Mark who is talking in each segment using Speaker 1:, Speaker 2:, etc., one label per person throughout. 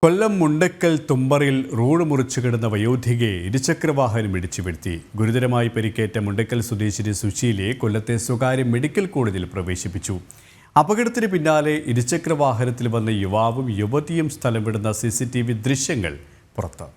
Speaker 1: കൊല്ലം Mundakkal തുമ്പറിൽ road മുറിച്ചു കിടന്ന വയോധികയെ ഇരുചക്രവാഹനം ഇടിച്ചു വീഴ്ത്തി. ഗുരുതരമായി പരിക്കേറ്റ മുണ്ടക്കൽ സ്വദേശിനി സുശീലയെ കൊല്ലത്തെ സ്വകാര്യ മെഡിക്കൽ കോളേജിൽ പ്രവേശിപ്പിച്ചു. അപകടത്തിന് പിന്നാലെ ഇരുചക്രവാഹനത്തിൽ വന്ന യുവാവും യുവതിയും സ്ഥലം വിടുന്ന CCTV ദൃശ്യങ്ങൾ പുറത്ത്.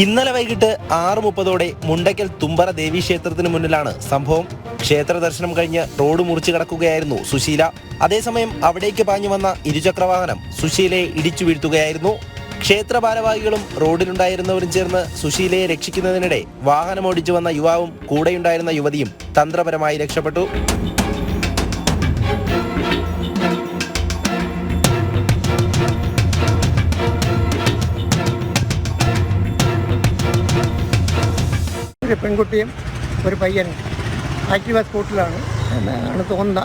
Speaker 2: ഇന്നലെ വൈകിട്ട് 6:30 മുണ്ടക്കൽ തുമ്പറ ദേവീക്ഷേത്രത്തിന് മുന്നിലാണ് സംഭവം. ക്ഷേത്ര ദർശനം കഴിഞ്ഞ് റോഡ് മുറിച്ചു കടക്കുകയായിരുന്നു സുശീല. അതേസമയം അവിടേക്ക് പാഞ്ഞു വന്ന ഇരുചക്രവാഹനം സുശീലയെ ഇടിച്ചു വീഴ്ത്തുകയായിരുന്നു. ക്ഷേത്ര ഭാരവാഹികളും റോഡിലുണ്ടായിരുന്നവരും ചേർന്ന് സുശീലയെ രക്ഷിക്കുന്നതിനിടെ വാഹനമോടിച്ചു വന്ന യുവാവും കൂടെയുണ്ടായിരുന്ന യുവതിയും തന്ത്രപരമായി രക്ഷപ്പെട്ടു.
Speaker 3: ഒരു പെൺകുട്ടിയും ഒരു പയ്യനും ആക്റ്റീവ സ്കൂട്ടറിലാണ് തോന്നുന്ന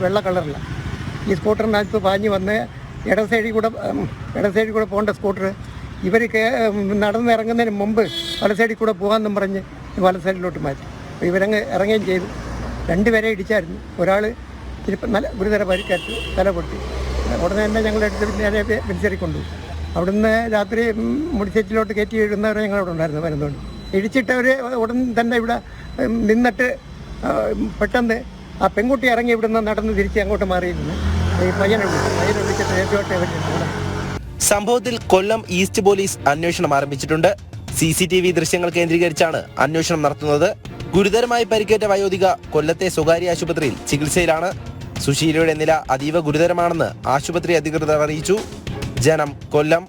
Speaker 3: വെള്ള കളറില്ല. ഈ സ്കൂട്ടറിനകത്ത് പാഞ്ഞ് വന്ന് ഇട സൈഡിൽ കൂടെ പോകേണ്ട സ്കൂട്ടർ ഇവർ നടന്നിറങ്ങുന്നതിന് മുമ്പ് വല സൈഡിൽ കൂടെ പോകാമെന്നും പറഞ്ഞ് വല സൈഡിലോട്ട് മാറ്റി. അപ്പോൾ ഇവരങ്ങ് ഇറങ്ങുകയും ചെയ്തു. രണ്ടുപേരെ ഇടിച്ചായിരുന്നു. ഒരാൾ ഇപ്പം നല്ല ഗുരുതര പരിക്കേറ്റ് തല പൊട്ടി. ഉടനെ തന്നെ ഞങ്ങളെടുത്ത് നേരെ വെഞ്ചേരി കൊണ്ടുപോയി. അവിടുന്ന് രാത്രി മുടിച്ചേറ്റിലോട്ട് കയറ്റി ഇടുന്നവരെ ഞങ്ങളവിടെ ഉണ്ടായിരുന്നു വരുന്നുണ്ട്. ഇടിച്ചിട്ടവർ ഉടൻ തന്നെ ഇവിടെ നിന്നിട്ട് പെട്ടെന്ന് ആ പെൺകുട്ടി ഇറങ്ങി ഇവിടുന്ന് നടന്ന് തിരിച്ച് അങ്ങോട്ട് മാറിയിരുന്നു. ഈ പയ്യനെ വിളിച്ചിട്ട് നേരത്തെ.
Speaker 2: സംഭവത്തിൽ കൊല്ലം ഈസ്റ്റ് പോലീസ് അന്വേഷണം ആരംഭിച്ചിട്ടുണ്ട്. CCTV ദൃശ്യങ്ങൾ കേന്ദ്രീകരിച്ചാണ് അന്വേഷണം നടത്തുന്നത്. ഗുരുതരമായി പരിക്കേറ്റ വയോധിക കൊല്ലത്തെ സ്വകാര്യ ആശുപത്രിയിൽ ചികിത്സയിലാണ്. സുശീലയുടെ നില അതീവ ഗുരുതരമാണെന്ന് ആശുപത്രി അധികൃതർ അറിയിച്ചു. ജനം, കൊല്ലം.